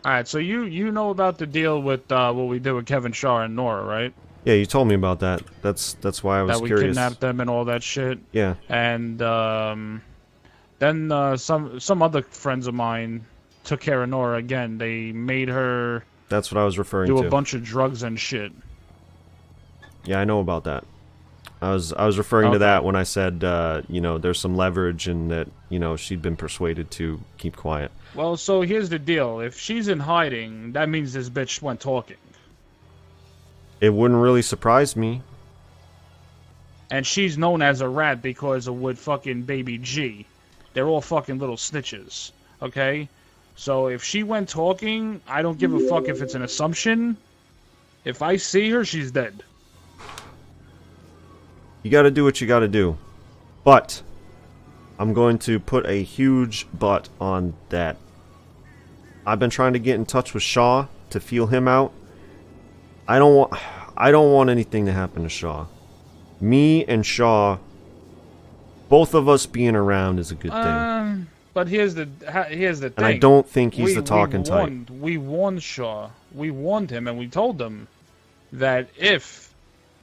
All right, so you know about the deal with what we did with Kevin Shaw and Nora, right? Yeah, you told me about that. That's why I was That we curious. kidnapped them and all that shit. Yeah, And then some other friends of mine took care of Nora again. They made her that's what I was referring do a to. bunch of drugs and shit. Yeah, I know about that. I was referring to Okay. that when I said, you know, there's some leverage and that, you know, she'd been persuaded to keep quiet. Well, so here's the deal. If she's in hiding, that means this bitch went talking. It wouldn't really surprise me. And she's known as a rat because of with fucking Baby G. They're all fucking little snitches. Okay? So if she went talking, I don't give a fuck if it's an assumption. If I see her, she's dead. You gotta do what you gotta do. But, I'm going to put a huge but on that. I've been trying to get in touch with Shaw to feel him out. I don't want anything to happen to Shaw. Me and Shaw, both of us being around is a good thing. But here's the thing. And I don't think he's the talking type. We warned Shaw. We warned him, and we told him that if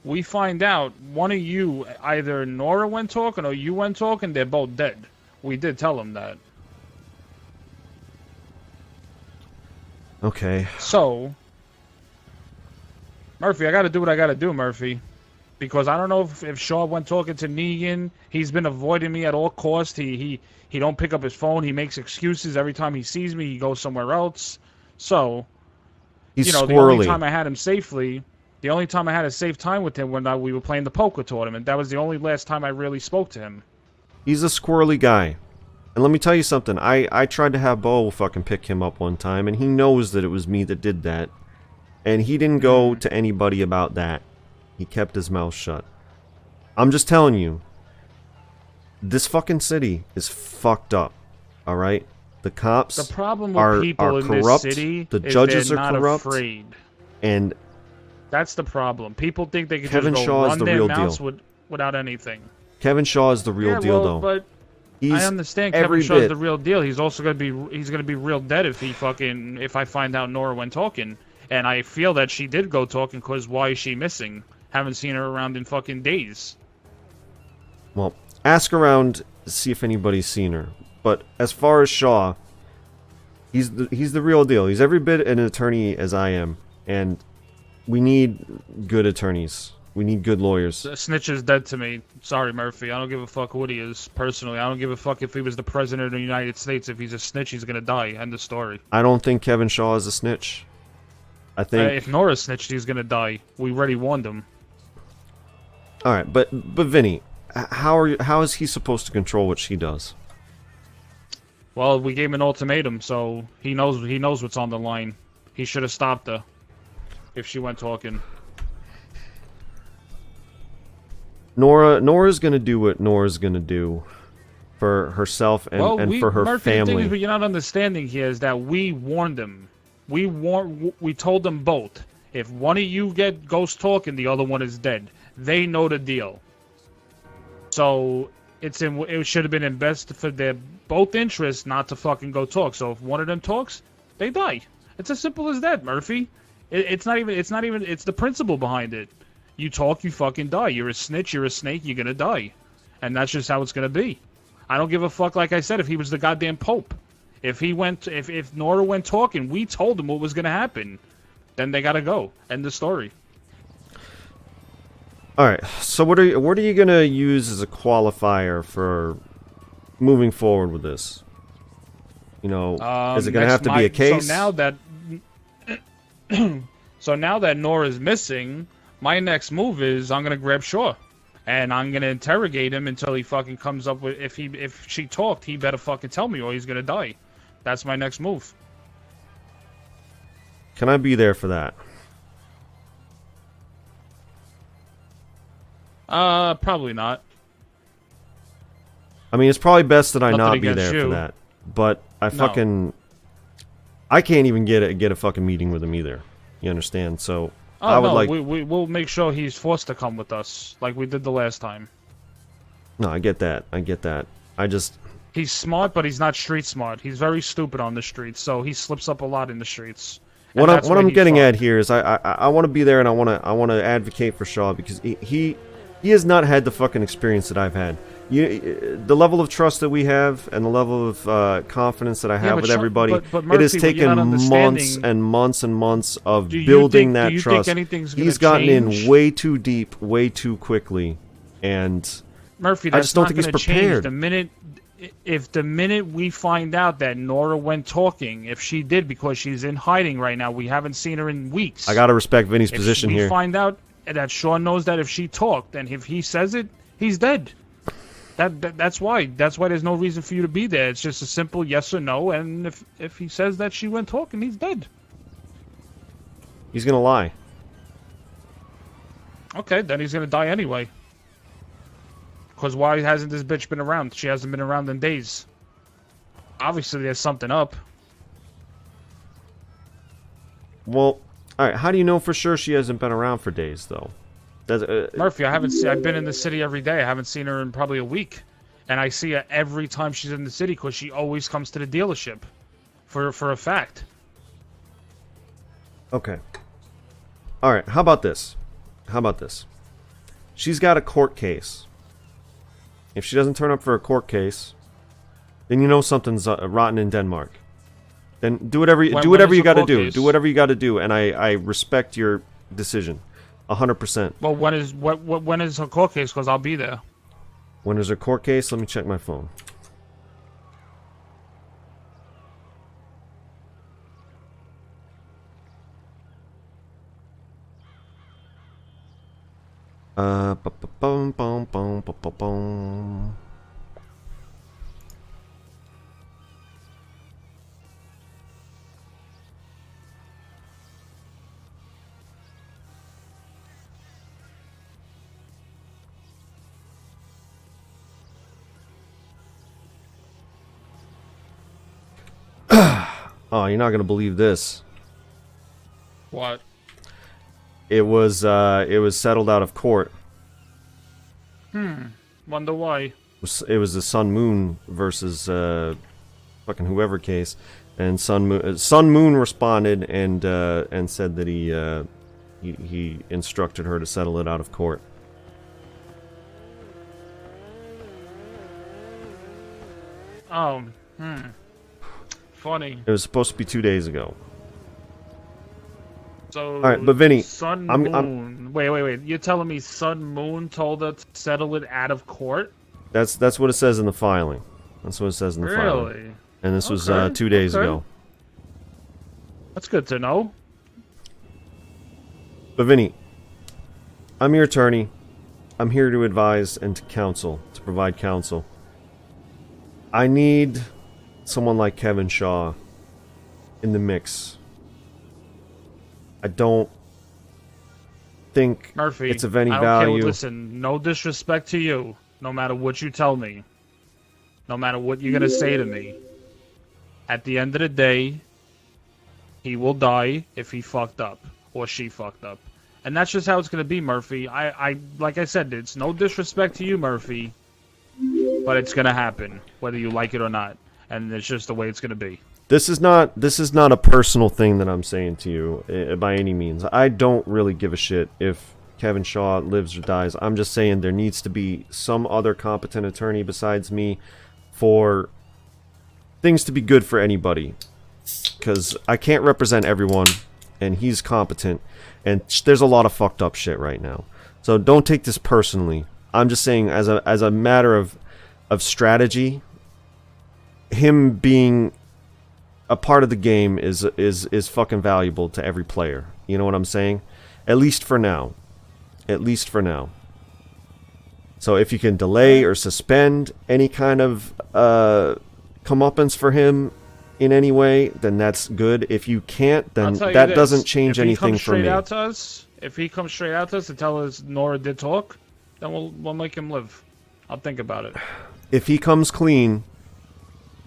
we find out one of you, either Nora went talking or you went talking, they're both dead. We did tell him that. Okay. So, Murphy, I got to do what I got to do, Murphy. Because I don't know if Shaw went talking to Negan. He's been avoiding me at all costs. He don't pick up his phone. He makes excuses every time he sees me. He goes somewhere else. So, He's you know, the only squirrely. time I had him safely, the only time I had a safe time with him when we were playing the poker tournament. That was the only last time I really spoke to him. He's a squirrely guy. And let me tell you something. I tried to have Bo fucking pick him up one time, and he knows that it was me that did that. And he didn't go to anybody about that. He kept his mouth shut. I'm just telling you, this fucking city is fucked up. Alright? The cops The problem are with people in this corrupt. city The is judges they're are not corrupt. afraid. And That's the problem. People think they can Kevin just go Shaw is run the their real mouths deal. without anything. Kevin Shaw is the real Yeah, deal, well, though. but He's I understand every Kevin Shaw's bit. the real deal. He's also gonna be real dead if I find out Nora went talking. And I feel that she did go talking because why is she missing? Haven't seen her around in fucking days. Well, ask around, see if anybody's seen her. But as far as Shaw, he's the real deal. He's every bit an attorney as I am, and we need good attorneys. We need good lawyers. The snitch is dead to me. Sorry, Murphy. I don't give a fuck what he is, personally. I don't give a fuck if he was the president of the United States. If he's a snitch, he's gonna die. End of story. I don't think Kevin Shaw is a snitch. I think. If Nora snitched, he's gonna die. We already warned him. All right, but Vinny, how is he supposed to control what she does? Well, we gave him an ultimatum, so he knows what's on the line. He should have stopped her if she went talking. Nora's gonna do what Nora's gonna do for herself and for her Murphy, the thing is, family. what you're not understanding here is that we warned them. We told them both. If one of you goes talking, the other one is dead. They know the deal. So it should have been in best for their both interests not to fucking go talk. So if one of them talks, they die. It's as simple as that, Murphy. It's not even. It's the principle behind it. You talk, you fucking die. You're a snitch. You're a snake. You're gonna die, and that's just how it's gonna be. I don't give a fuck. Like I said, if he was the goddamn pope, if Nora went talking, we told him what was gonna happen. Then they gotta go. End the story. All right. So what are you gonna use as a qualifier for moving forward with this? You know, is it gonna have to be a case? So now that Nora's missing, my next move is I'm gonna grab Shaw, and I'm gonna interrogate him until he fucking comes up with. If she talked, he better fucking tell me or he's gonna die. That's my next move. Can I be there for that? Probably not. I mean, it's probably best that I Nothing not be against there for you. that. But I can't even get a fucking meeting with him either. You understand? So Oh I would no, like. we'll make sure he's forced to come with us, like we did the last time. No, I get that. I get that. I just He's smart, but he's not street smart. He's very stupid on the streets, so he slips up a lot in the streets. What I'm getting at here is I want to be there, and I want to advocate for Shaw, because he has not had the fucking experience that I've had. The level of trust that we have and the level of confidence that I have with everybody, but Murphy, it has taken months and months and months of building that trust. He's gotten in way too deep, way too quickly, and Murphy, I just don't think he's prepared. If the minute we find out that Nora went talking, if she did, because she's in hiding right now, we haven't seen her in weeks. I gotta respect Vinny's position here. If we find out that Sean knows that if she talked, and if he says it, he's dead. That's why. That's why there's no reason for you to be there. It's just a simple yes or no, and if he says that she went talking, he's dead. He's gonna lie. Okay, then he's gonna die anyway. Because why hasn't this bitch been around? She hasn't been around in days. Obviously, there's something up. Well, alright, how do you know for sure she hasn't been around for days, though? Murphy, I've been in the city every day. I haven't seen her in probably a week. And I see her every time she's in the city, because she always comes to the dealership. For a fact. Okay. Alright, how about this? She's got a court case. If she doesn't turn up for a court case, then you know something's rotten in Denmark. Then do whatever you got to do. Do whatever you got to do, and I respect your decision, 100%. Well, when is her court case? Because I'll be there. When is her court case? Let me check my phone. Bum, bum, bum, bum, bum, bum. Oh, you're not gonna believe this. What? It was settled out of court. Wonder why. It was the Sun Moon versus fucking whoever case, and Sun Moon responded and said that he instructed her to settle it out of court. Oh, funny. It was supposed to be 2 days ago. So, all right, but Vinny, Moon. Wait. You're telling me Sun Moon told her to settle it out of court? That's what it says in the filing. That's what it says in the filing. Really? And this was 2 days ago. That's good to know. But Vinny, I'm your attorney. I'm here to advise and to counsel, to provide counsel. I need someone like Kevin Shaw in the mix. I don't think Murphy, it's of any I don't value. care. Listen, no disrespect to you, no matter what you tell me, no matter what you're going to say to me. At the end of the day, he will die if he fucked up or she fucked up. And that's just how it's going to be, Murphy. I like I said, it's no disrespect to you, Murphy, but it's going to happen, whether you like it or not. And it's just the way it's going to be. This is not a personal thing that I'm saying to you by any means. I don't really give a shit if Kevin Shaw lives or dies. I'm just saying there needs to be some other competent attorney besides me for things to be good for anybody. Because I can't represent everyone, and he's competent, and there's a lot of fucked up shit right now. So don't take this personally. I'm just saying as a matter of strategy, him being a part of the game is fucking valuable to every player. You know what I'm saying? At least for now. At least for now. So if you can delay or suspend any kind of comeuppance for him in any way, then that's good. If you can't, then that doesn't change anything for me. If he comes straight out to us and tell us Nora did talk, then we'll make him live. I'll think about it. If he comes clean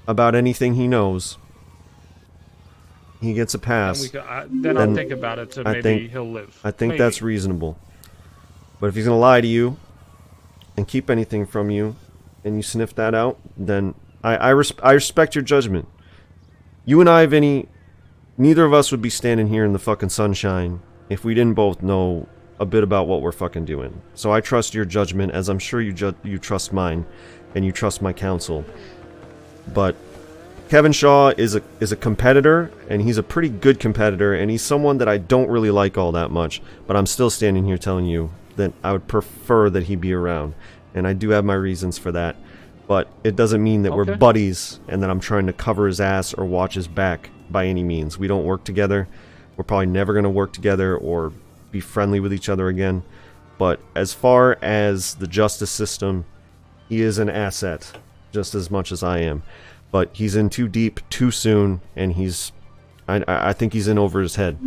about anything he knows, he gets a pass. Then I'll think about it, so maybe he'll live. I think that's reasonable. But if he's going to lie to you and keep anything from you, and you sniff that out, then I respect your judgment. You and I, Vinny, neither of us would be standing here in the fucking sunshine if we didn't both know a bit about what we're fucking doing. So I trust your judgment, as I'm sure you trust mine, and you trust my counsel. But Kevin Shaw is a competitor, and he's a pretty good competitor, and he's someone that I don't really like all that much. But I'm still standing here telling you that I would prefer that he be around, and I do have my reasons for that. But it doesn't mean that we're buddies and that I'm trying to cover his ass or watch his back by any means. We don't work together. We're probably never going to work together or be friendly with each other again. But as far as the justice system, he is an asset just as much as I am. But he's in too deep too soon, and I think he's in over his head.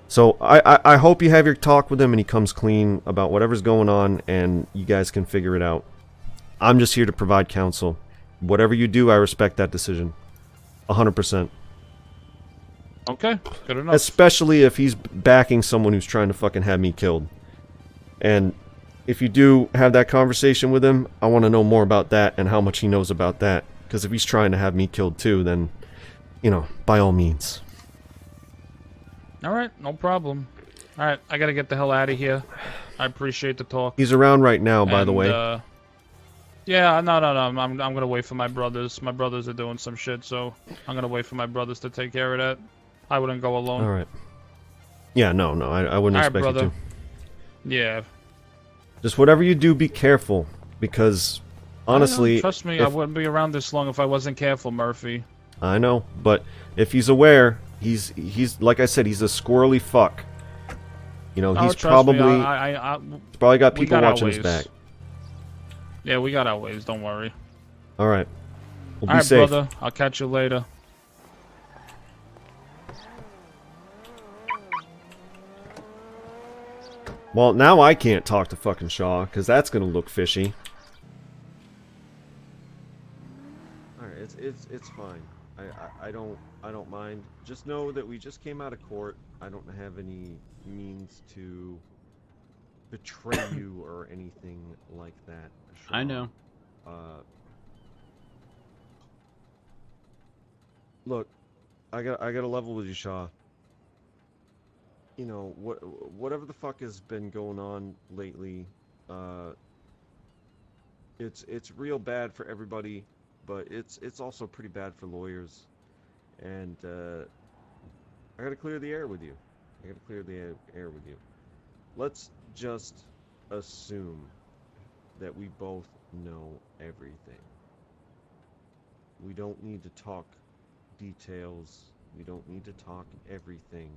So I hope you have your talk with him and he comes clean about whatever's going on and you guys can figure it out. I'm just here to provide counsel. Whatever you do, I respect that decision. 100%. Okay, good enough. Especially if he's backing someone who's trying to fucking have me killed. And if you do have that conversation with him, I want to know more about that and how much he knows about that. Because if he's trying to have me killed too, then, you know, by all means. Alright, no problem. Alright, I gotta get the hell out of here. I appreciate the talk. He's around right now, by the way. Yeah, no. I'm gonna wait for my brothers. My brothers are doing some shit, so I'm gonna wait for my brothers to take care of that. I wouldn't go alone. Alright. Yeah, no, I wouldn't expect you to. Yeah. Just whatever you do, be careful. Because, honestly... Trust me, I wouldn't be around this long if I wasn't careful, Murphy. I know, but if he's aware, he's like I said, he's a squirrely fuck. You know, he's probably... he's probably got people watching his back. Yeah, we got our ways, don't worry. Alright. Well, be Alright, safe. brother. I'll catch you later. Well, now I can't talk to fucking Shaw, because that's gonna look fishy. Alright, it's fine. I don't mind. Just know that we just came out of court. I don't have any means to betray you or anything like that. Shaw. I know. Look, I got a level with you, Shaw. You know, whatever the fuck has been going on lately, it's real bad for everybody, but it's also pretty bad for lawyers. And I gotta clear the air with you. Let's just assume that we both know everything. We don't need to talk details. We don't need to talk everything.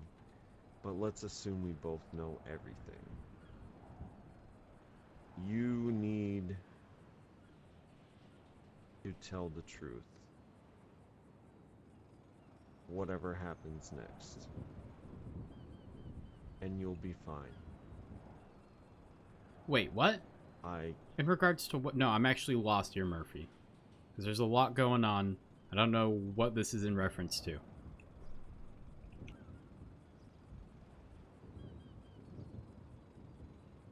But let's assume we both know everything. You need to tell the truth. Whatever happens next. And you'll be fine. Wait, what? In regards to what? No, I'm actually lost here, Murphy. Because there's a lot going on. I don't know what this is in reference to.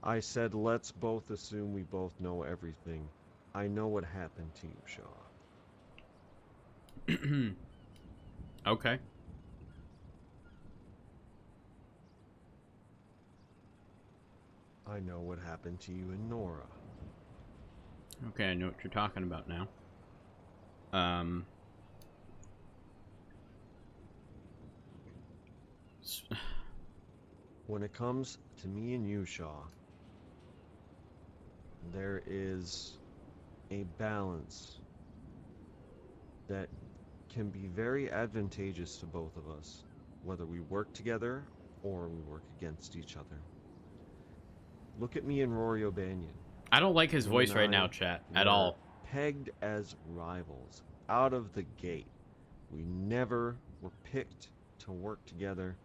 I said let's both assume we both know everything. I know what happened to you, Shaw. Okay. I know what happened to you and Nora. Okay, I know what you're talking about now. When it comes to me and you, Shaw, there is a balance that can be very advantageous to both of us, whether we work together or we work against each other. Look at me and Rory O'Banion. I don't like his voice right now, chat, at all. Pegged as rivals out of the gate. We never were picked to work together.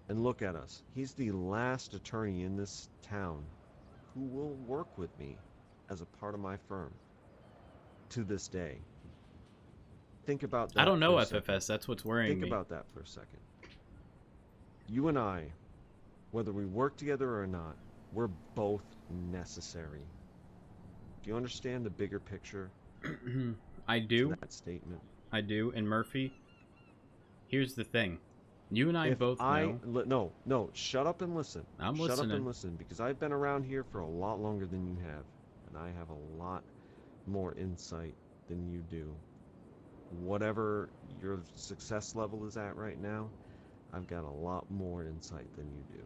And look at us. He's the last attorney in this town who will work with me as a part of my firm to this day. Think about that. I don't know FFS. That's what's worrying me. Think about that for a second. You and I, whether we work together or not, we're both necessary. Do you understand the bigger picture? I do. to that statement. I do. And Murphy, here's the thing. You and I both know. No, shut up and listen. I'm Shut listening. up and listen, because I've been around here for a lot longer than you have, and I have a lot more insight than you do. Whatever your success level is at right now, I've got a lot more insight than you do.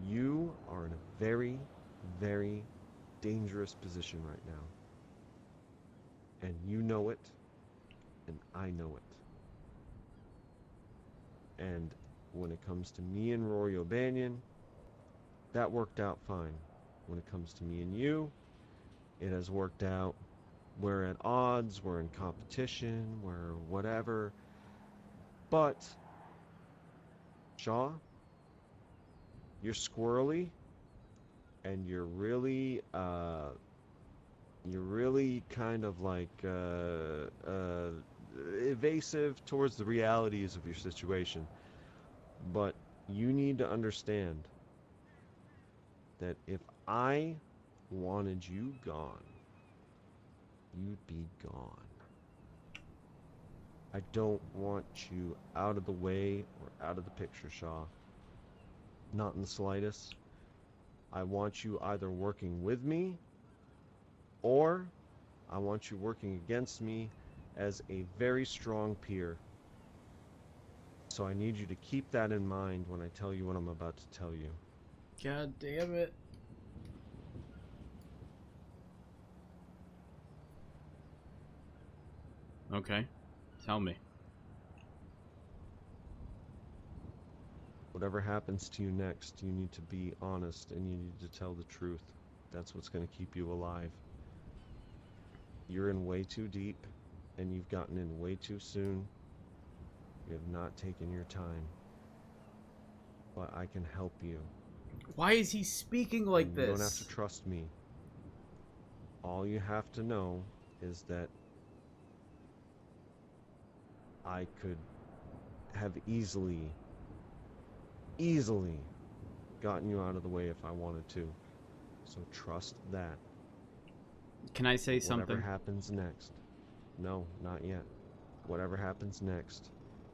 You are in a very, very dangerous position right now. And you know it, and I know it. And when it comes to me and Rory O'Banion, that worked out fine. When it comes to me and you, it has worked out. We're at odds, we're in competition, we're whatever. But, Shaw, you're squirrely, and you're really kind of like evasive towards the realities of your situation. But you need to understand that if I wanted you gone, you'd be gone. I don't want you out of the way or out of the picture, Shaw. Not in the slightest. I want you either working with me, or I want you working against me as a very strong peer. So I need you to keep that in mind when I tell you what I'm about to tell you. God damn it. Okay. Tell me. Whatever happens to you next, you need to be honest and you need to tell the truth. That's what's going to keep you alive. You're in way too deep, and you've gotten in way too soon. You have not taken your time. But I can help you. Why is he speaking like this? You don't have to trust me. All you have to know is that I could have easily gotten you out of the way if I wanted to. So trust that. Can I say something? Whatever happens next. No, not yet. Whatever happens next,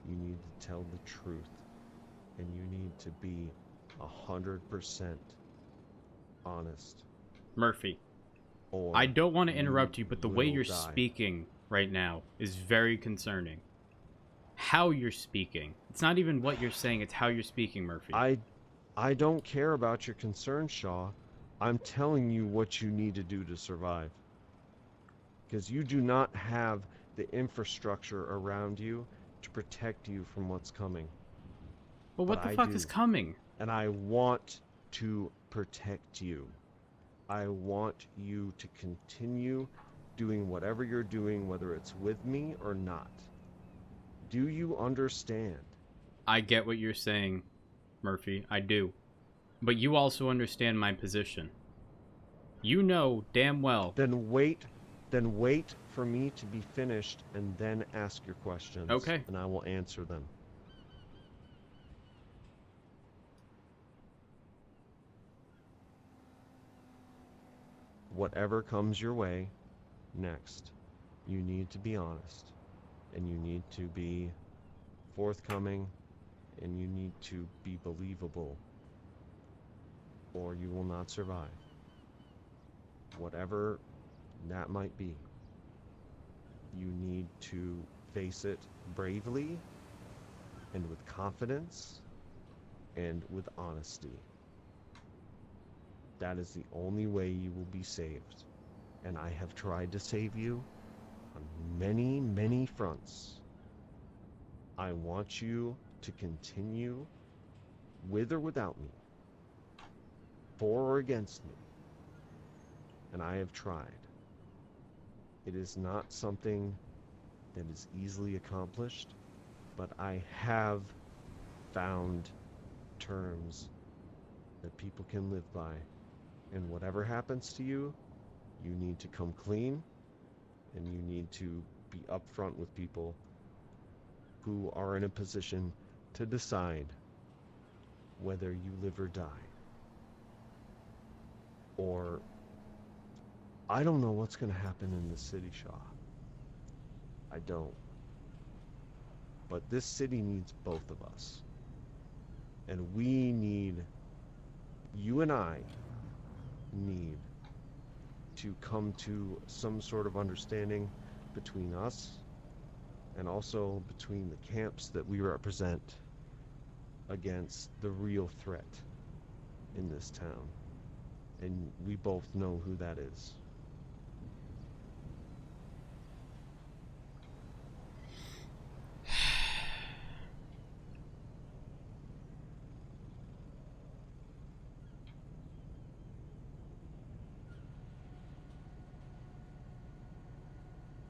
you need to tell the truth. And you need to be 100% honest. Murphy, Or I don't want to interrupt you, but the way will you're die. speaking right now is very concerning. How you're speaking. It's not even what you're saying, it's how you're speaking, Murphy. I don't care about your concerns, Shaw. I'm telling you what you need to do to survive. Because you do not have the infrastructure around you to protect you from what's coming. Well, what But the fuck do. is coming? And I want to protect you. I want you to continue doing whatever you're doing, whether it's with me or not. Do you understand? I get what you're saying, Murphy. I do. But you also understand my position. You know damn well. Then wait for me to be finished and then ask your questions. Okay. And I will answer them. Whatever comes your way next, you need to be honest, and you need to be forthcoming, and you need to be believable, or you will not survive. Whatever that might be, you need to face it bravely and with confidence and with honesty. That is the only way you will be saved. And I have tried to save you on many, many fronts. I want you to continue with or without me, for or against me. And I have tried. It is not something that is easily accomplished, but I have found terms that people can live by. And whatever happens to you, you need to come clean, and you need to be upfront with people who are in a position to decide whether you live or die. Or I don't know what's going to happen in this city, Shaw. I don't. But this city needs both of us. And we need, you and I need to come to some sort of understanding between us and also between the camps that we represent against the real threat in this town. And we both know who that is.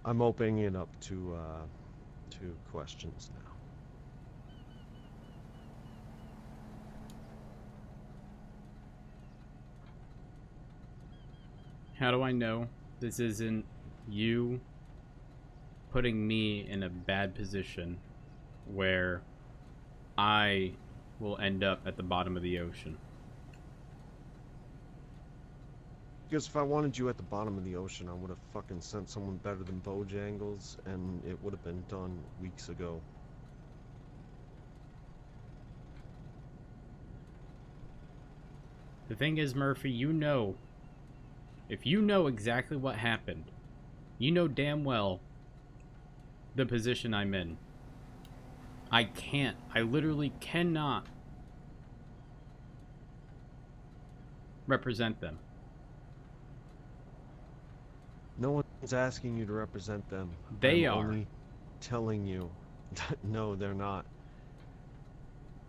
I'm opening it up to questions now. How do I know this isn't you putting me in a bad position where I will end up at the bottom of the ocean? Because if I wanted you at the bottom of the ocean, I would have fucking sent someone better than Bojangles, and it would have been done weeks ago. The thing is, Murphy, you know, if you know exactly what happened, you know damn well the position I'm in. I literally cannot represent them. No one's asking you to represent them. They I'm are. only telling you. No, they're not.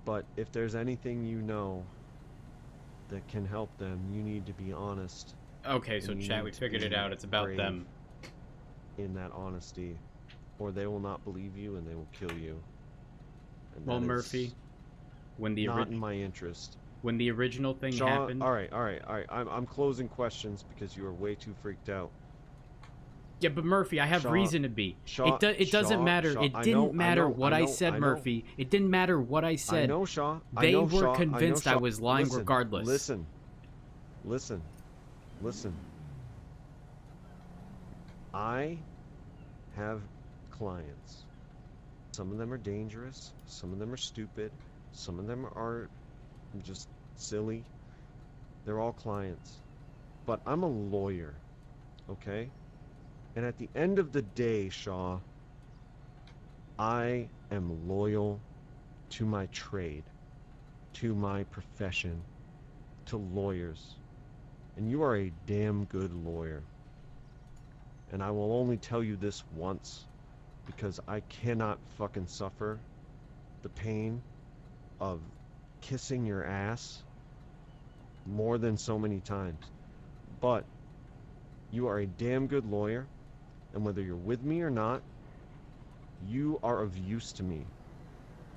But if there's anything you know that can help them, you need to be honest. Okay, so chat, we figured it out. It's about them. In that honesty, or they will not believe you and they will kill you. And well, Murphy, when the not in my interest. When the original thing Shaw, happened. All right. I'm closing questions because you are way too freaked out. Yeah, but Murphy, I have Shaw, reason to be. Shaw, it doesn't Shaw, matter. Shaw, It didn't matter what I said, know. Murphy. It didn't matter what I said. I know, Shaw. They know, were Shaw, convinced I was lying regardless. Listen. I have clients. Some of them are dangerous. Some of them are stupid. Some of them are just silly. They're all clients. But I'm a lawyer, okay? And at the end of the day, Shaw, I am loyal to my trade, to my profession, to lawyers. And you are a damn good lawyer. And I will only tell you this once, because I cannot fucking suffer the pain of kissing your ass more than so many times. But you are a damn good lawyer, and whether you're with me or not, you are of use to me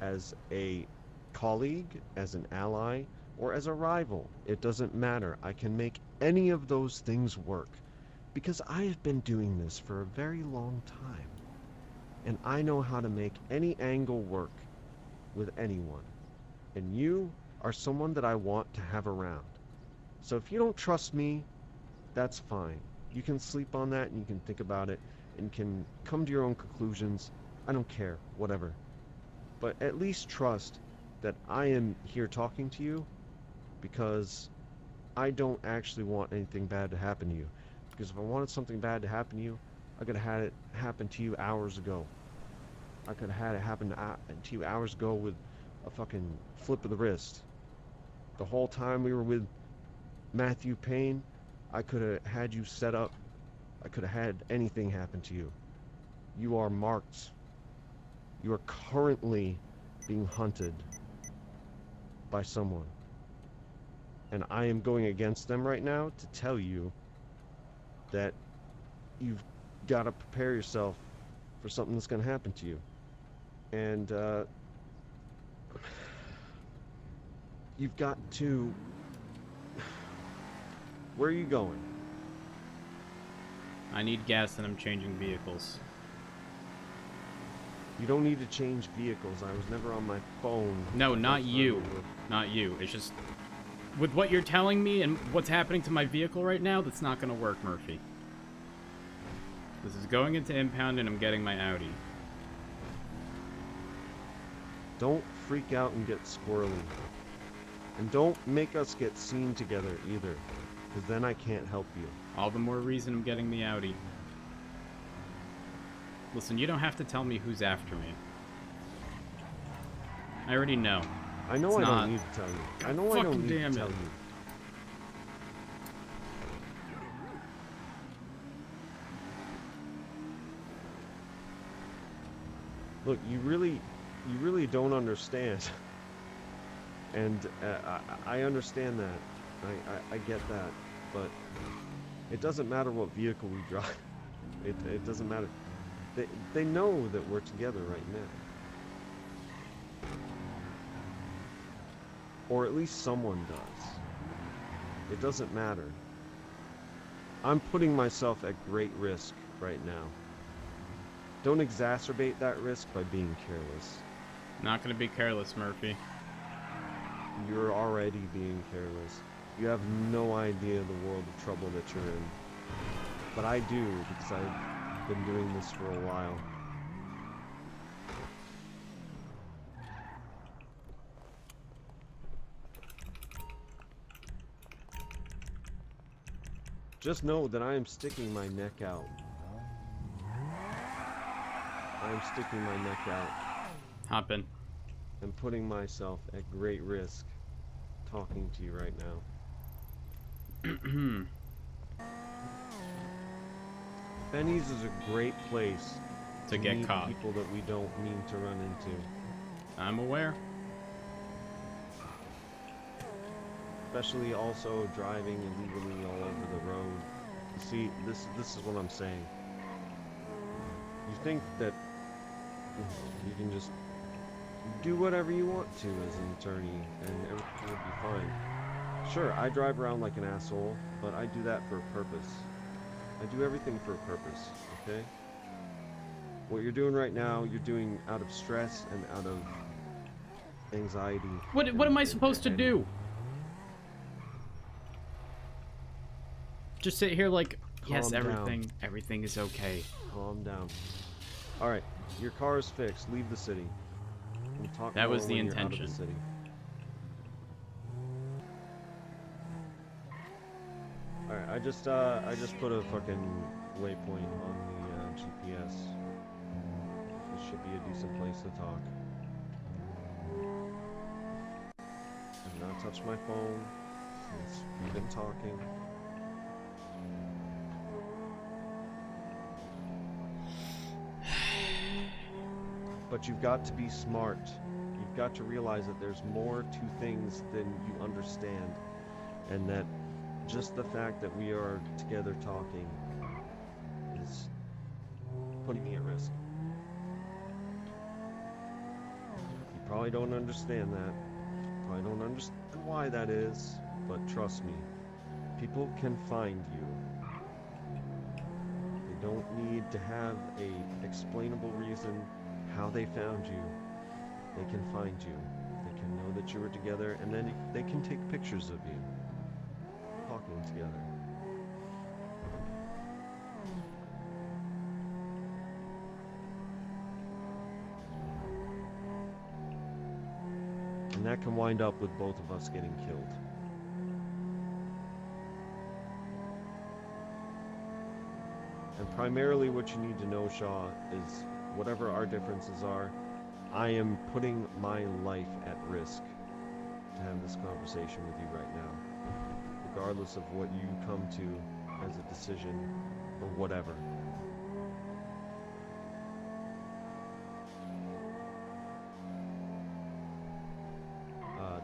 as a colleague, as an ally, or as a rival. It doesn't matter. I can make any of those things work because I have been doing this for a very long time, and I know how to make any angle work with anyone. And you are someone that I want to have around. So if you don't trust me, that's fine. You can sleep on that and you can think about it and can come to your own conclusions. I don't care, whatever. But at least trust that I am here talking to you because I don't actually want anything bad to happen to you. Because if I wanted something bad to happen to you, I could have had it happen to you hours ago. I could have had it happen to you hours ago with a fucking flip of the wrist. The whole time we were with Matthew Payne, I could have had you set up. I could have had anything happen to you. You are marked. You are currently being hunted by someone. And I am going against them right now to tell you that you've got to prepare yourself for something that's going to happen to you. And you've got to... Where are you going? I need gas and I'm changing vehicles. You don't need to change vehicles. I was never on my phone. No, not you. Not you. It's just... With what you're telling me and what's happening to my vehicle right now, that's not going to work, Murphy. This is going into impound and I'm getting my Audi. Don't freak out and get squirrely. And don't make us get seen together either, because then I can't help you. All the more reason I'm getting the Audi. Listen, you don't have to tell me who's after me. I already know. I know I don't need to tell you. I know I don't need to tell you. Look, you really don't understand. And I understand that. I get that. But it doesn't matter what vehicle we drive. It doesn't matter. They know that we're together right now. Or at least someone does. It doesn't matter. I'm putting myself at great risk right now. Don't exacerbate that risk by being careless. Not gonna be careless, Murphy. You're already being careless. You have no idea the world of trouble that you're in. But I do, because I've been doing this for a while. Just know that I am sticking my neck out. I am sticking my neck out. Hop in. And putting myself at great risk talking to you right now. Benny's is a great place to get meet caught. People that we don't mean to run into. I'm aware. Especially also driving illegally all over the road. You see, this is what I'm saying. You think that you can just do whatever you want to as an attorney and everything will be fine. Sure, I drive around like an asshole, but I do that for a purpose. I do everything for a purpose, okay? What you're doing right now, you're doing out of stress and out of anxiety. What am I supposed to do? Just sit here like, yes, everything is okay. Calm down. Alright, your car is fixed. Leave the city. We'll talk that more was the when you're out of intention. the city. Alright, I just put a fucking waypoint on the GPS. This should be a decent place to talk. I've not touched my phone since we've been talking. But you've got to be smart. You've got to realize that there's more to things than you understand. And that just the fact that we are together talking is putting me at risk. You probably don't understand that. You probably don't understand why that is. But trust me, people can find you. They don't need to have a explainable reason how they found you. They can find you. They can know that you were together, and then they can take pictures of you talking together. And that can wind up with both of us getting killed. And primarily what you need to know, Shaw, is whatever our differences are, I am putting my life at risk to have this conversation with you right now. Regardless of what you come to as a decision or whatever.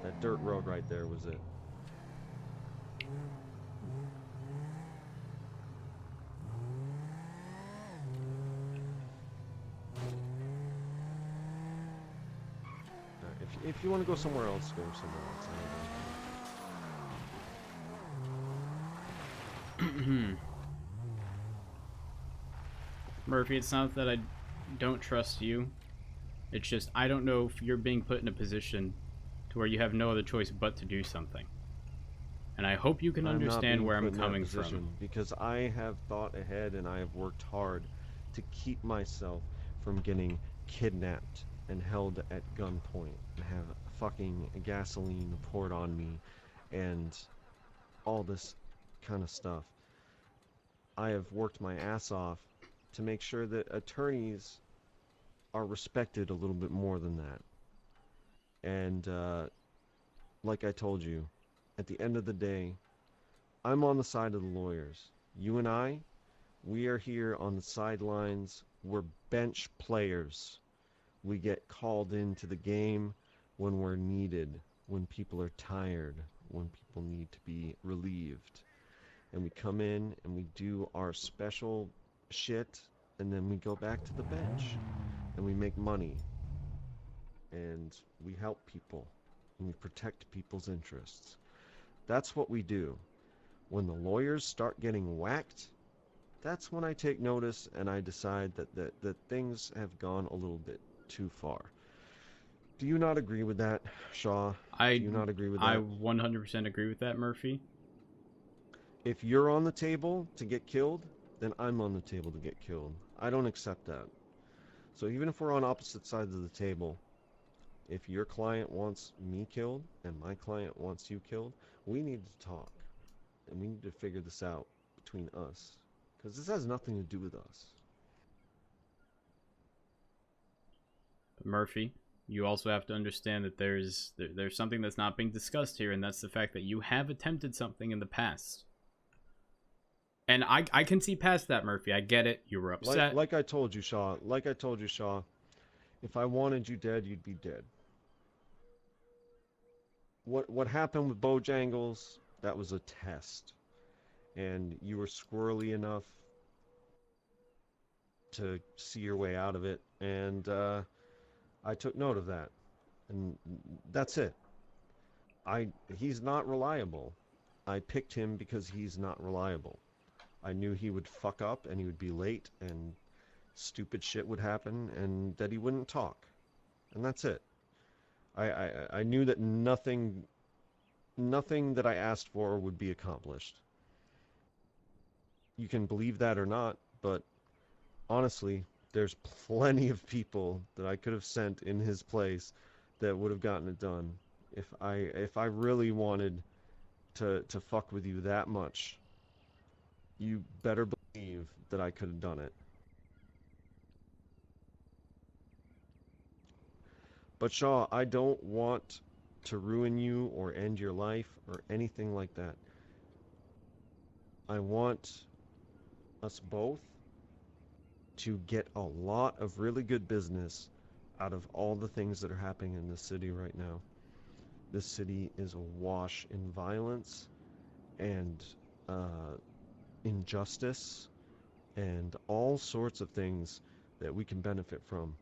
That dirt road right there was it. If you want to go somewhere else, go somewhere else. Murphy, it's not that I don't trust you. It's just I don't know if you're being put in a position to where you have no other choice but to do something. And I hope you can I'm not understand being where put I'm in that coming position from. because I have thought ahead and I have worked hard to keep myself from getting kidnapped and held at gunpoint and have fucking gasoline poured on me and all this kind of stuff. I have worked my ass off to make sure that attorneys are respected a little bit more than that. And like I told you, at the end of the day, I'm on the side of the lawyers. You and I, we are here on the sidelines. We're bench players. We get called into the game when we're needed, when people are tired, when people need to be relieved. And we come in and we do our special shit, and then we go back to the bench and we make money and we help people and we protect people's interests. That's what we do. When the lawyers start getting whacked, that's when I take notice and I decide that things have gone a little bit too far. Do you not agree with that, Shaw? Do you not agree with I that? 100% agree with that, Murphy. If you're on the table to get killed, then I'm on the table to get killed. I don't accept that. So even if we're on opposite sides of the table, if your client wants me killed and my client wants you killed, we need to talk. And we need to figure this out between us. Because this has nothing to do with us. Murphy, you also have to understand that there's something that's not being discussed here, and that's the fact that you have attempted something in the past. And I can see past that, Murphy. I get it. You were upset. Like I told you, Shaw. Like I told you, Shaw. If I wanted you dead, you'd be dead. What happened with Bojangles, that was a test. And you were squirrely enough to see your way out of it. And I took note of that. And that's it. He's not reliable. I picked him because he's not reliable. I knew he would fuck up and he would be late and stupid shit would happen and that he wouldn't talk. And that's it. I knew that nothing that I asked for would be accomplished. You can believe that or not, but honestly, there's plenty of people that I could have sent in his place that would have gotten it done. If I really wanted to fuck with you that much, you better believe that I could have done it. But Shaw, I don't want to ruin you or end your life or anything like that. I want us both to get a lot of really good business out of all the things that are happening in this city right now. This city is awash in violence and injustice and all sorts of things that we can benefit from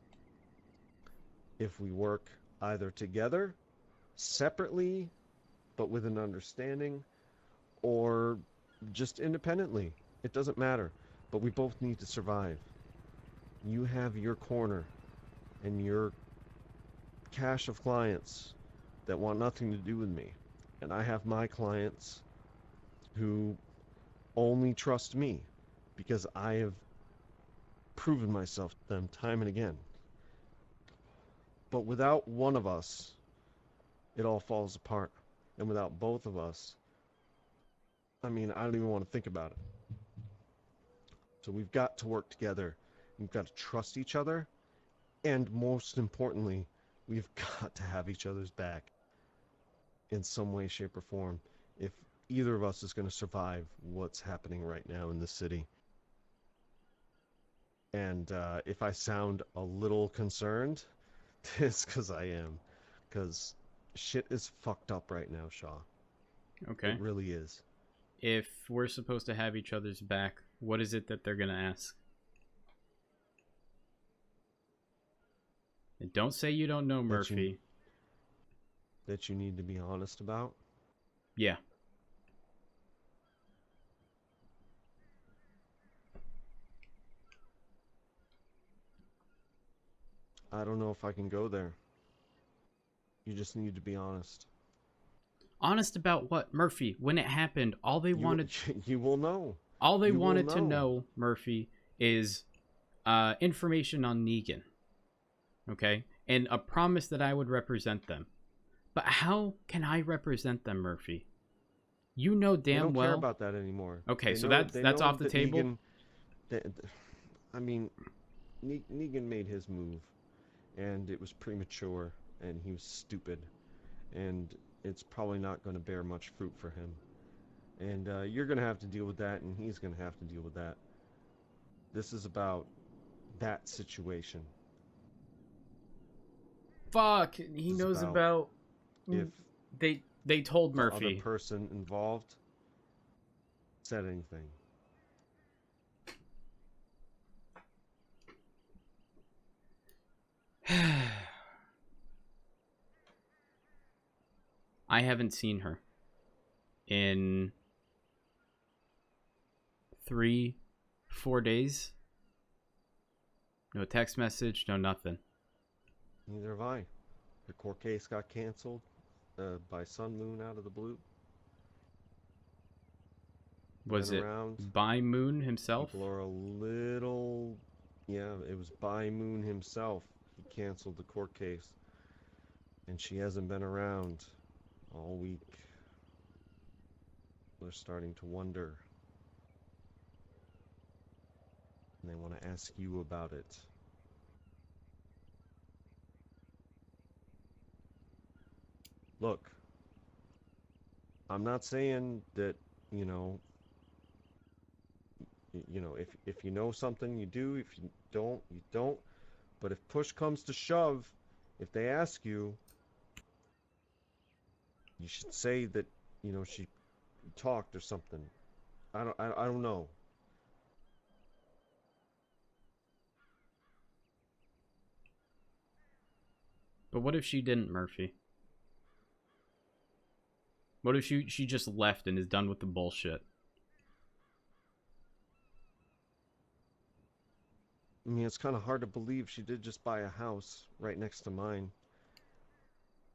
if we work either together, separately, but with an understanding, or just independently. It doesn't matter. But we both need to survive. You have your corner and your cache of clients that want nothing to do with me. And I have my clients who only trust me because I have proven myself to them time and again. But without one of us, it all falls apart. And without both of us, I mean, I don't even want to think about it. So we've got to work together. We've got to trust each other. And most importantly, we've got to have each other's back in some way, shape, or form if either of us is going to survive what's happening right now in the city. And if I sound a little concerned, it's because I am. Because shit is fucked up right now, Shaw. Okay. It really is. If we're supposed to have each other's back, what is it that they're going to ask? And don't say you don't know, Murphy. That you need to be honest about? Yeah. I don't know if I can go there. You just need to be honest. Honest about what, Murphy? When it happened, all they wanted, You will know. all they You will wanted to know. know, Murphy, is information on Negan. Okay, and a promise that I would represent them. But how can I represent them, Murphy? You know They damn don't well. care about that anymore. Okay, They so know, that's off the that table. Negan, I mean, Negan made his move, and it was premature, and he was stupid, and it's probably not going to bear much fruit for him. And you're going to have to deal with that, and he's going to have to deal with that. This is about that situation. Fuck, he This is knows about. If They told the other Murphy. person involved said anything. I haven't seen her in 3-4 days. No text message, no nothing. Neither have I. The court case got canceled by Sun Moon out of the blue. Was Been it around. by Moon himself? People are a little... Yeah, it was by Moon himself. He canceled the court case. And she hasn't been around all week. They're starting to wonder. And they want to ask you about it. Look, I'm not saying that, you know, if you know something, you do. If you don't, you don't. But if push comes to shove, if they ask you, you should say that, you know, she talked or something. I don't know. But what if she didn't, Murphy? What if she just left and is done with the bullshit? I mean, it's kind of hard to believe she did just buy a house right next to mine.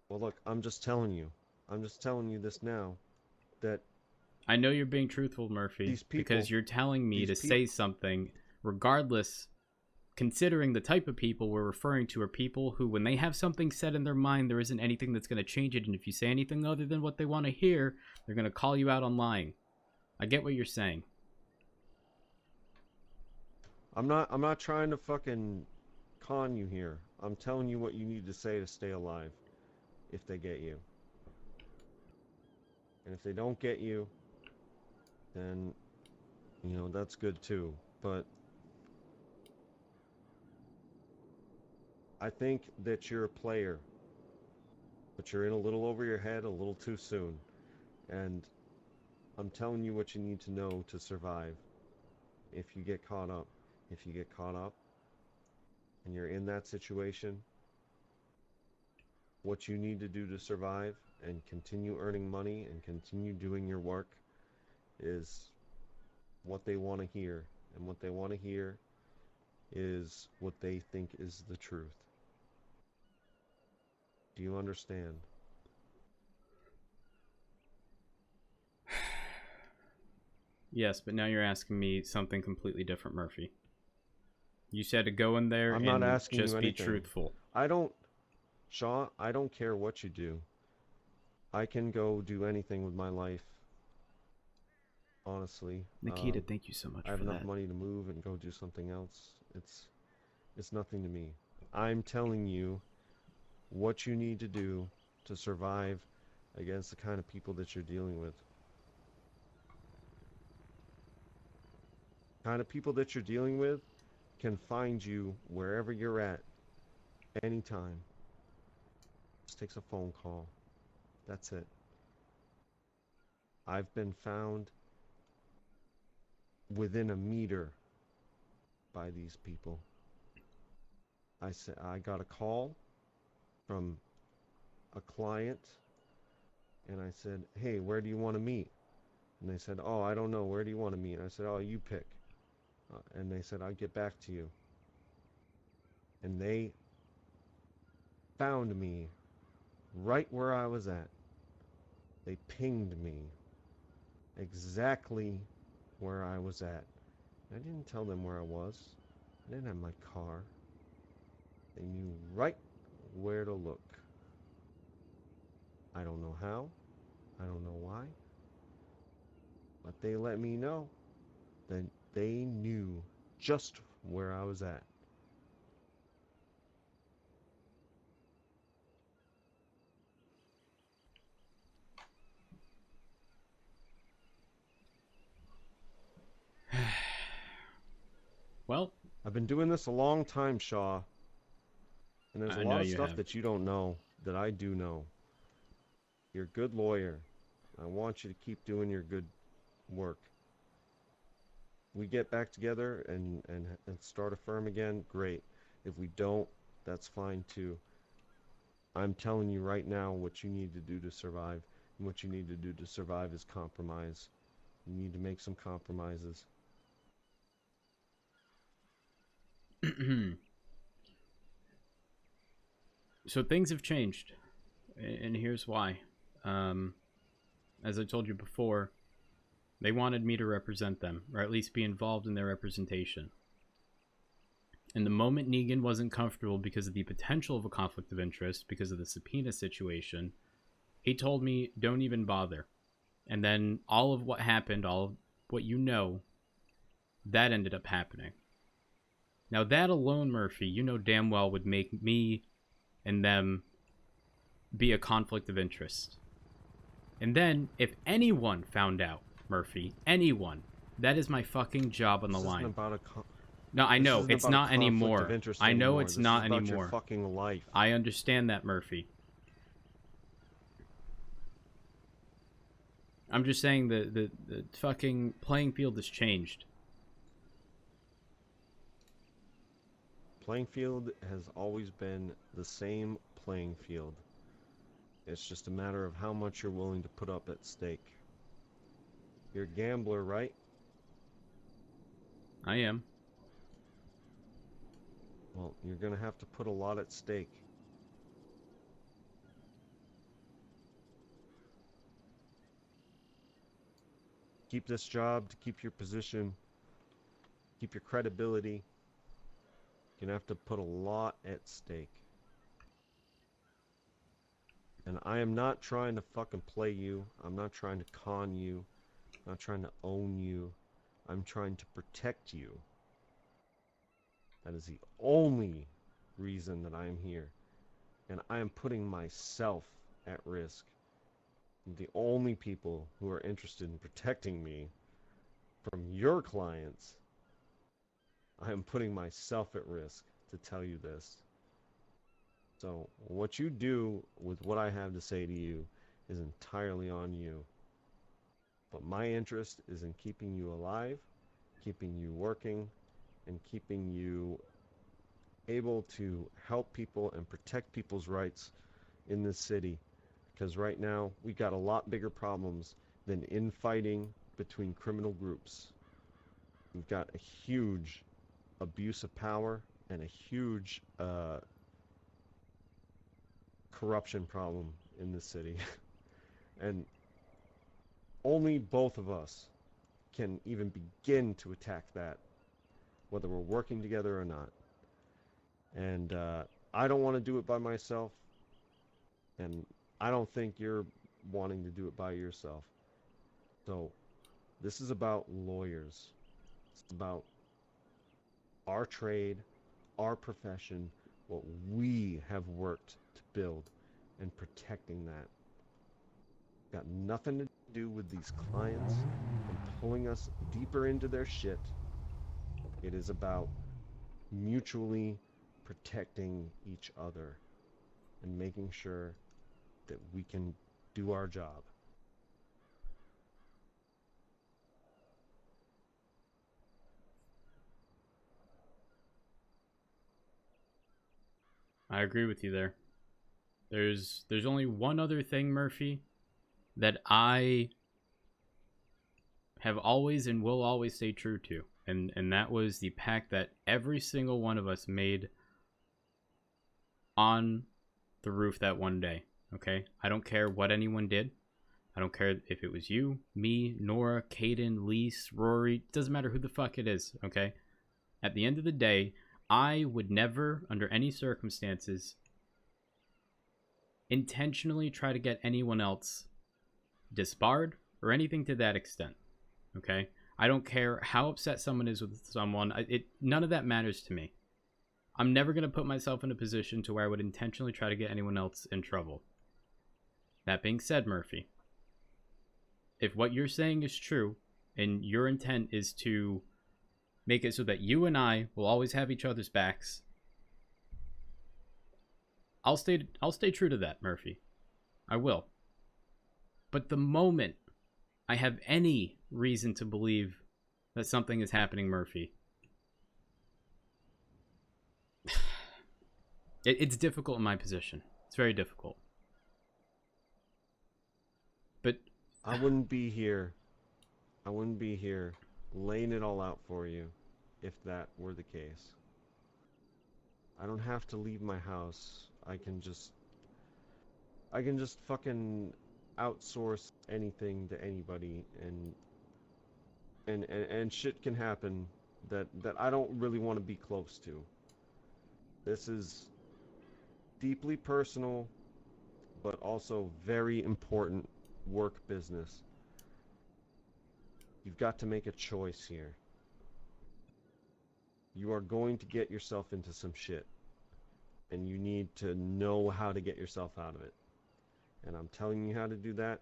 Well, look, I'm just telling you. I'm just telling you this now. That I know you're being truthful, Murphy, these people, because you're telling me to say something, regardless, considering the type of people we're referring to are people who, when they have something set in their mind, there isn't anything that's going to change it, and if you say anything other than what they want to hear, they're going to call you out on lying. I get what you're saying. I'm not trying to fucking con you here. I'm telling you what you need to say to stay alive. If they get you. And if they don't get you, then, you know, that's good too. But I think that you're a player. But you're in a little over your head a little too soon. And I'm telling you what you need to know to survive. If you get caught up. If you get caught up and you're in that situation, what you need to do to survive and continue earning money and continue doing your work is what they want to hear. And what they want to hear is what they think is the truth. Do you understand? Yes, but now you're asking me something completely different, Murphy. You said to go in there I'm not and asking just you be anything. truthful. Shaw, I don't care what you do. I can go do anything with my life. Honestly. Nikita, thank you so much I have for enough that. money to move and go do something else. It's nothing to me. I'm telling you what you need to do to survive against the kind of people that you're dealing with. The kind of people that you're dealing with can find you wherever you're at, anytime. Just takes a phone call. That's it. I've been found within a meter by these people. I got a call from a client, and I said, "Hey, where do you want to meet?" And they said, "Oh, I don't know. Where do you want to meet?" And I said, "Oh, you pick." And they said, "I'll get back to you." And they found me right where I was at. They pinged me exactly where I was at. I didn't tell them where I was. I didn't have my car. They knew right where to look. I don't know how. I don't know why. But they let me know that they knew just where I was at. Well, I've been doing this a long time, Shaw. And there's a I lot know of you stuff have. that you don't know that I do know. You're a good lawyer. I want you to keep doing your good work. We get back together and start a firm again, great. If we don't, that's fine too. I'm telling you right now what you need to do to survive. And what you need to do to survive is compromise. You need to make some compromises. So things have changed, and here's why. As I told you before, they wanted me to represent them, or at least be involved in their representation. And the moment Negan wasn't comfortable because of the potential of a conflict of interest, because of the subpoena situation, he told me, don't even bother. And then all of what happened, all of what you know, that ended up happening. Now that alone, Murphy, you know damn well would make me and them be a conflict of interest. And then, if anyone found out, Murphy, anyone, that is my fucking job on the line. This isn't about No, I know, isn't it's about a not conflict anymore. of interest I know anymore. it's This not is about anymore. your fucking life. I understand that, Murphy. I'm just saying the fucking playing field has changed. Playing field has always been the same playing field. It's just a matter of how much you're willing to put up at stake. You're a gambler, right? I am. Well, you're gonna have to put a lot at stake. Keep this job, to keep your position, keep your credibility. You're gonna have to put a lot at stake. And I am not trying to fucking play you. I'm not trying to con you. I'm not trying to own you. I'm trying to protect you. That is the only reason that I am here. And I am putting myself at risk. The only people who are interested in protecting me from your clients, I am putting myself at risk to tell you this. So what you do with what I have to say to you is entirely on you. But my interest is in keeping you alive, keeping you working, and keeping you able to help people and protect people's rights in this city. Because right now, we got a lot bigger problems than infighting between criminal groups. We've got a huge abuse of power and a huge corruption problem in this city. And only both of us can even begin to attack that, whether we're working together or not. And I don't want to do it by myself, and I don't think you're wanting to do it by yourself. So this is about lawyers. It's about our trade, our profession, what we have worked to build, and protecting that. Got nothing to do with these clients and pulling us deeper into their shit. It is about mutually protecting each other and making sure that we can do our job. I agree with you there. There's only one other thing, Murphy, that I have always and will always stay true to. And that was the pact that every single one of us made on the roof that one day. Okay? I don't care what anyone did. I don't care if it was you, me, Nora, Caden, Lise, Rory. It doesn't matter who the fuck it is, okay? At the end of the day, I would never, under any circumstances, intentionally try to get anyone else disbarred or anything to that extent, okay? I don't care how upset someone is with someone. None of that matters to me. I'm never going to put myself in a position to where I would intentionally try to get anyone else in trouble. That being said, Murphy, if what you're saying is true and your intent is to make it so that you and I will always have each other's backs, I'll stay true to that, Murphy. I will. But the moment I have any reason to believe that something is happening, Murphy, it's difficult in my position. It's very difficult. But I wouldn't be here laying it all out for you if that were the case. I don't have to leave my house. I can just fucking outsource anything to anybody, and shit can happen that I don't really want to be close to. This is deeply personal, but also very important work business. You've got to make a choice here. You are going to get yourself into some shit, and you need to know how to get yourself out of it. And I'm telling you how to do that.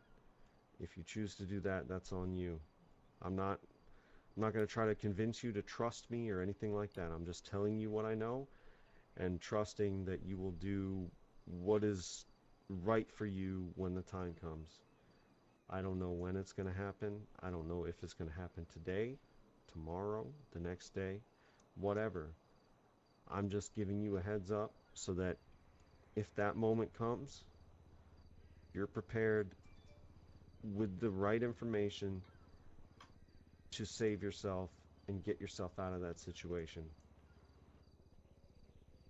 If you choose to do that, that's on you. I'm not going to try to convince you to trust me or anything like that. I'm just telling you what I know and trusting that you will do what is right for you when the time comes. I don't know when it's going to happen. I don't know if it's going to happen today, tomorrow, the next day, whatever. I'm just giving you a heads up so that if that moment comes, you're prepared with the right information to save yourself and get yourself out of that situation.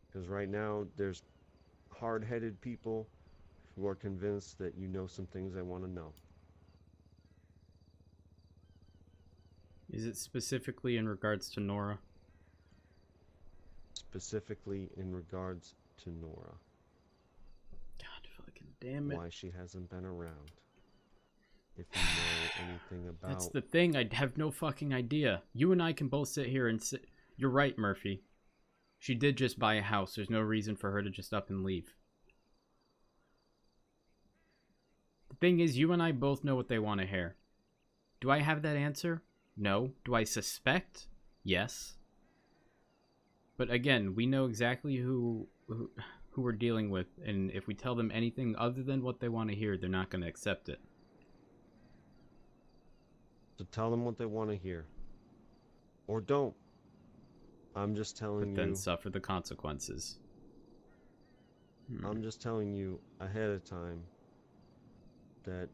Because right now, there's hard-headed people who are convinced that you know some things they want to know. is it specifically in regards to Nora? Specifically in regards to Nora. God fucking damn it. Why she hasn't been around. If you know anything about... That's the thing, I have no fucking idea. You and I can both sit here and sit... You're right, Murphy. She did just buy a house. There's no reason for her to just up and leave. The thing is, you and I both know what they want to hear. Do I have that answer? No. Do I suspect? Yes. But again, we know exactly who we're dealing with, and if we tell them anything other than what they want to hear, they're not going to accept it. So tell them what they want to hear. Or don't. I'm just telling you... But then suffer the consequences. I'm just telling you ahead of time that,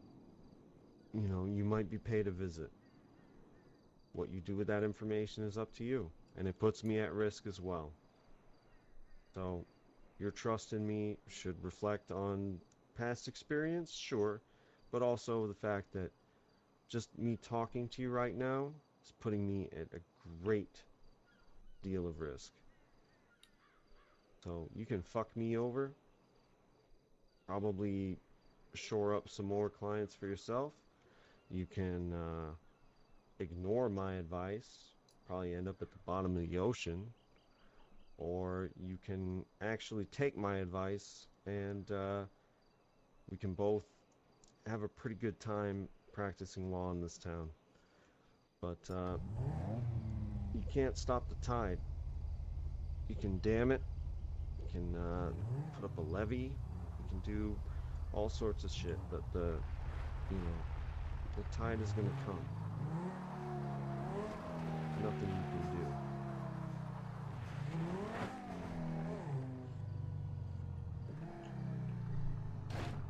you know, you might be paid a visit. What you do with that information is up to you. And it puts me at risk as well. So, your trust in me should reflect on past experience, sure. But also the fact that just me talking to you right now is putting me at a great deal of risk. So, you can fuck me over. Probably shore up some more clients for yourself. You can ignore my advice. Probably end up at the bottom of the ocean. Or you can actually take my advice and we can both have a pretty good time practicing law in this town. But you can't stop the tide. You can dam it. You can put up a levee. You can do all sorts of shit. But the tide is gonna come. Nothing you can do.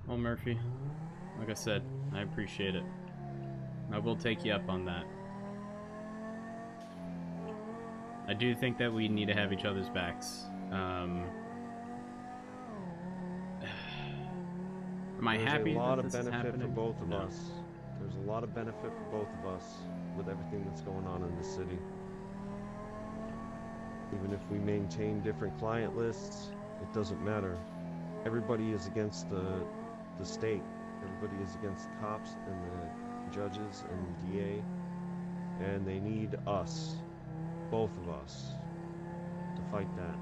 Well, Murphy, like I said, I appreciate it. I will take you up on that. I do think that we need to have each other's backs. I'm Am I happy There's a lot that of this is benefit for happening? both of No. us. There's a lot of benefit for both of us with everything that's going on in the city. Even if we maintain different client lists, it doesn't matter. Everybody is against the state. Everybody is against the cops and the judges and the DA. And they need us, both of us, to fight that.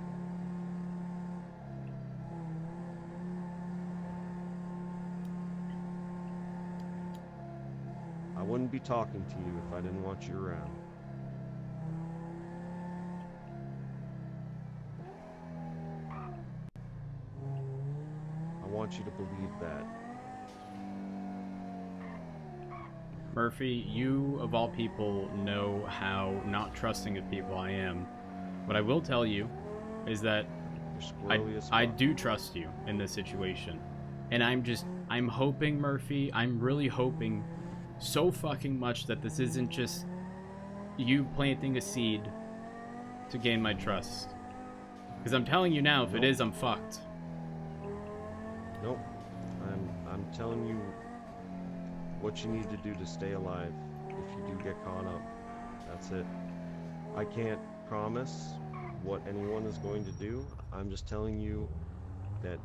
I wouldn't be talking to you if I didn't want you around. I want you to believe that. Murphy, you of all people know how not trusting of people I am. What I will tell you is that You're squirrely as fuck. I do trust you in this situation. And I'm hoping, Murphy, I'm really hoping so fucking much that this isn't just you planting a seed to gain my trust. Because I'm telling you now, if it is, I'm fucked. Nope. I'm telling you what you need to do to stay alive if you do get caught up. That's it. I can't promise what anyone is going to do. I'm just telling you that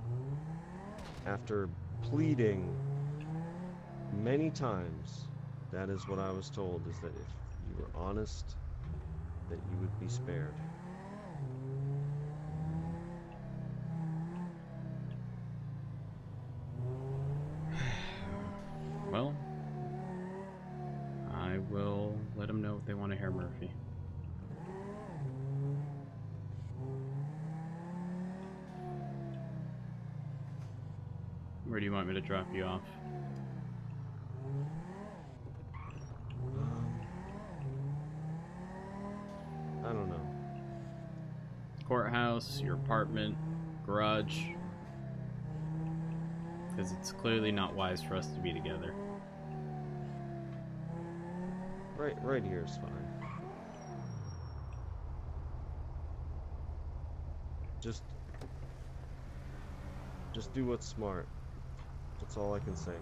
after pleading many times, that is what I was told, is that if you were honest, that you would be spared. Well, I will let them know if they want to hear Murphy. Where do you want me to drop you off? I don't know. Courthouse, your apartment, garage. Because it's clearly not wise for us to be together. Right here is fine. Just do what's smart. That's all I can say.